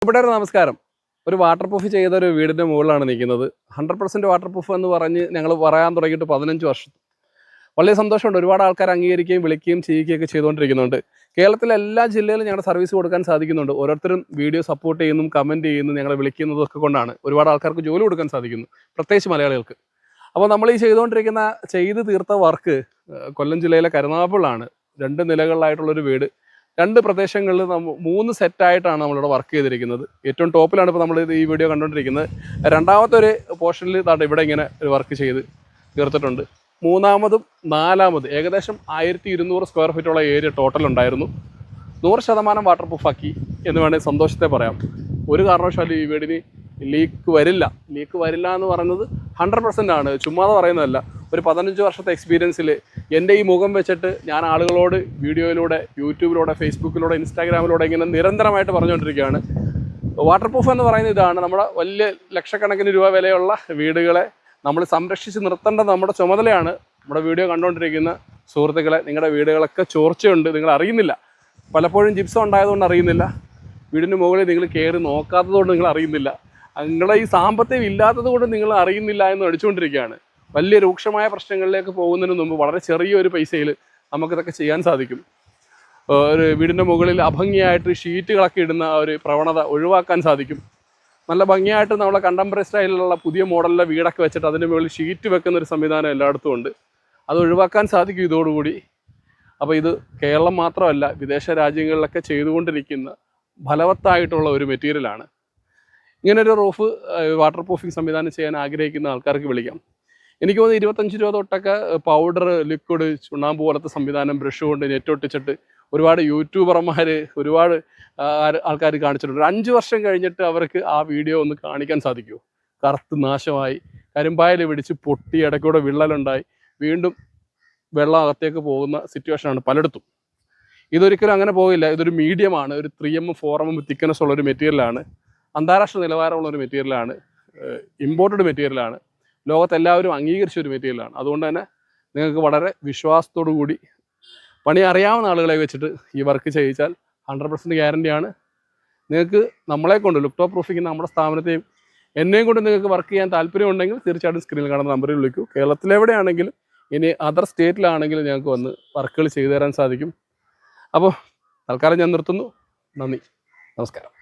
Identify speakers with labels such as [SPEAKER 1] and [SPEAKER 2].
[SPEAKER 1] ഇവിടെ നമസ്കാരം. ഒരു വാട്ടർ പ്രൂഫ് ചെയ്ത ഒരു വീടിൻ്റെ മുകളിലാണ് നിൽക്കുന്നത്. 100% വാട്ടർ പ്രൂഫ് എന്ന് പറഞ്ഞ് ഞങ്ങൾ പറയാൻ തുടങ്ങിയിട്ട് 15 വർഷം. വളരെ സന്തോഷമുണ്ട്. ഒരുപാട് ആൾക്കാർ അംഗീകരിക്കുകയും വിളിക്കുകയും ചെയ്യുകയൊക്കെ ചെയ്തുകൊണ്ടിരിക്കുന്നുണ്ട്. കേരളത്തിലെ എല്ലാ ജില്ലയിലും ഞങ്ങളുടെ സർവീസ് കൊടുക്കാൻ സാധിക്കുന്നുണ്ട്. ഓരോരുത്തരും വീഡിയോ സപ്പോർട്ട് ചെയ്യുന്നതും കമൻറ്റ് ചെയ്യുന്നതും ഞങ്ങളെ വിളിക്കുന്നതും ഒക്കെ കൊണ്ടാണ് ഒരുപാട് ആൾക്കാർക്ക് ജോലി കൊടുക്കാൻ സാധിക്കുന്നു, പ്രത്യേകിച്ച് മലയാളികൾക്ക്. അപ്പോൾ നമ്മൾ ഈ ചെയ്ത് തീർത്ത വർക്ക് കൊല്ലം ജില്ലയിലെ കരുനാഗപ്പള്ളിയാണ്. 2 നിലകളിലായിട്ടുള്ളൊരു വീട്. 2 പ്രദേശങ്ങളിൽ 3 സെറ്റായിട്ടാണ് നമ്മളിവിടെ വർക്ക് ചെയ്തിരിക്കുന്നത്. ഏറ്റവും ടോപ്പിലാണ് ഇപ്പോൾ നമ്മൾ ഈ വീഡിയോ കണ്ടുകൊണ്ടിരിക്കുന്നത്. രണ്ടാമത്തെ ഒരു പോർഷനിൽ ഇവിടെ ഇങ്ങനെ ഒരു വർക്ക് ചെയ്ത് തീർത്തിട്ടുണ്ട്. മൂന്നാമതും നാലാമത് ഏകദേശം 1200 സ്ക്വയർ ഫീറ്റോളം ഏരിയ ടോട്ടൽ ഉണ്ടായിരുന്നു. 100% വാട്ടർ പ്രൂഫാക്കി എന്ന് വേണമെങ്കിൽ സന്തോഷത്തെ പറയാം. ഒരു കാരണവശാലും ഈ വീടിന് ലീക്ക് വരില്ല എന്ന് പറയുന്നത് 100% ആണ്, ചുമ്മാതെ പറയുന്നതല്ല. ഒരു 15 വർഷത്തെ എക്സ്പീരിയൻസിൽ എൻ്റെ ഈ മുഖം വെച്ചിട്ട് ഞാൻ ആളുകളോട് വീഡിയോയിലൂടെ, യൂട്യൂബിലൂടെ, ഫേസ്ബുക്കിലൂടെ, ഇൻസ്റ്റാഗ്രാമിലൂടെ ഇങ്ങനെ നിരന്തരമായിട്ട് പറഞ്ഞുകൊണ്ടിരിക്കുകയാണ്. വാട്ടർ പ്രൂഫ് എന്ന് പറയുന്നത് ഇതാണ്. നമ്മുടെ വലിയ ലക്ഷക്കണക്കിന് രൂപ വിലയുള്ള വീടുകളെ നമ്മൾ സംരക്ഷിച്ച് നിർത്തേണ്ടത് നമ്മുടെ ചുമതലയാണ്. നമ്മുടെ വീഡിയോ കണ്ടുകൊണ്ടിരിക്കുന്ന സുഹൃത്തുക്കളെ, നിങ്ങളുടെ വീടുകളൊക്കെ ചോർച്ചയുണ്ട്, നിങ്ങൾ അറിയുന്നില്ല. പലപ്പോഴും ജിപ്സം ഉണ്ടായതുകൊണ്ട് അറിയുന്നില്ല. വീടിന് മുകളിൽ നിങ്ങൾ കയറി നോക്കാത്തതുകൊണ്ട് നിങ്ങൾ അറിയുന്നില്ല. നിങ്ങളുടെ ഈ സാമ്പത്തികം ഇല്ലാത്തത് കൊണ്ട് നിങ്ങൾ അറിയുന്നില്ല എന്ന് അടിച്ചുകൊണ്ടിരിക്കുകയാണ്. വലിയ രൂക്ഷമായ പ്രശ്നങ്ങളിലേക്ക് പോകുന്നതിന് മുമ്പ് വളരെ ചെറിയൊരു പൈസയിൽ നമുക്കിതൊക്കെ ചെയ്യാൻ സാധിക്കും. ഒരു വീടിൻ്റെ മുകളിൽ അഭംഗിയായിട്ട് ഷീറ്റുകളൊക്കെ ഇടുന്ന ഒരു പ്രവണത ഒഴിവാക്കാൻ സാധിക്കും. നല്ല ഭംഗിയായിട്ട് നമ്മളെ കണ്ടംപററി സ്റ്റൈലിലുള്ള പുതിയ മോഡലിലെ വീടൊക്കെ വെച്ചിട്ട് അതിൻ്റെ മുകളിൽ ഷീറ്റ് വെക്കുന്നൊരു സംവിധാനം എല്ലായിടത്തും ഉണ്ട്. അത് ഒഴിവാക്കാൻ സാധിക്കും ഇതോടുകൂടി. അപ്പോൾ ഇത് കേരളം മാത്രമല്ല, വിദേശ രാജ്യങ്ങളിലൊക്കെ ചെയ്തുകൊണ്ടിരിക്കുന്ന ഫലവത്തായിട്ടുള്ള ഒരു മെറ്റീരിയലാണ്. ഇങ്ങനൊരു റൂഫ് വാട്ടർ പ്രൂഫിംഗ് സംവിധാനം ചെയ്യാൻ ആഗ്രഹിക്കുന്ന ആൾക്കാർക്ക് വിളിക്കാം. എനിക്ക് തോന്നുന്നു 25 രൂപ തൊട്ടൊക്കെ പൗഡർ, ലിക്വിഡ്, ചുണ്ണാമ്പ് പോലത്തെ സംവിധാനം ബ്രഷ് കൊണ്ട് നെറ്റ് ഒട്ടിച്ചിട്ട് ഒരുപാട് യൂട്യൂബർമാർ, ഒരുപാട് ആൾക്കാർ കാണിച്ചിട്ടുണ്ട്. 5 വർഷം കഴിഞ്ഞിട്ട് അവർക്ക് ആ വീഡിയോ ഒന്ന് കാണിക്കാൻ സാധിക്കുമോ? കറുത്ത് നാശമായി, കരിമ്പായൽ പിടിച്ച് പൊട്ടി, ഇടയ്ക്കൂടെ വിള്ളലുണ്ടായി, വീണ്ടും വെള്ളം അകത്തേക്ക് പോകുന്ന സിറ്റുവേഷനാണ് പലയിടത്തും. ഇതൊരിക്കലും അങ്ങനെ പോകില്ല. ഇതൊരു മീഡിയമാണ്. ഒരു 3mm 4mm തിക്നെസ് ഉള്ളൊരു മെറ്റീരിയലാണ്. അന്താരാഷ്ട്ര നിലവാരമുള്ളൊരു മെറ്റീരിയലാണ്. ഇമ്പോർട്ടഡ് മെറ്റീരിയലാണ്. ലോകത്തെല്ലാവരും അംഗീകരിച്ച ഒരു മെറ്റീരിയലാണ്. അതുകൊണ്ട് തന്നെ നിങ്ങൾക്ക് വളരെ വിശ്വാസത്തോടു കൂടി പണി അറിയാവുന്ന ആളുകളെ വെച്ചിട്ട് ഈ വർക്ക് ചെയ്യിച്ചാൽ 100% ഗ്യാരണ്ടിയാണ്. നിങ്ങൾക്ക് നമ്മളെ കൊണ്ട് ലുക്ടോപ്പ് പ്രൂഫിംഗ് നമ്മുടെ സ്ഥാപനത്തെയും എന്നെയും കൊണ്ട് നിങ്ങൾക്ക് വർക്ക് ചെയ്യാൻ താല്പര്യമുണ്ടെങ്കിൽ തീർച്ചയായിട്ടും സ്ക്രീനിൽ കാണുന്ന നമ്പറിൽ വിളിക്കൂ. കേരളത്തിലെവിടെയാണെങ്കിലും, ഇനി അതർ സ്റ്റേറ്റിലാണെങ്കിലും ഞങ്ങൾക്ക് വന്ന് വർക്കുകൾ ചെയ്തു തരാൻ സാധിക്കും. അപ്പോൾ തൽക്കാലം ഞാൻ നിർത്തുന്നു. നന്ദി, നമസ്കാരം.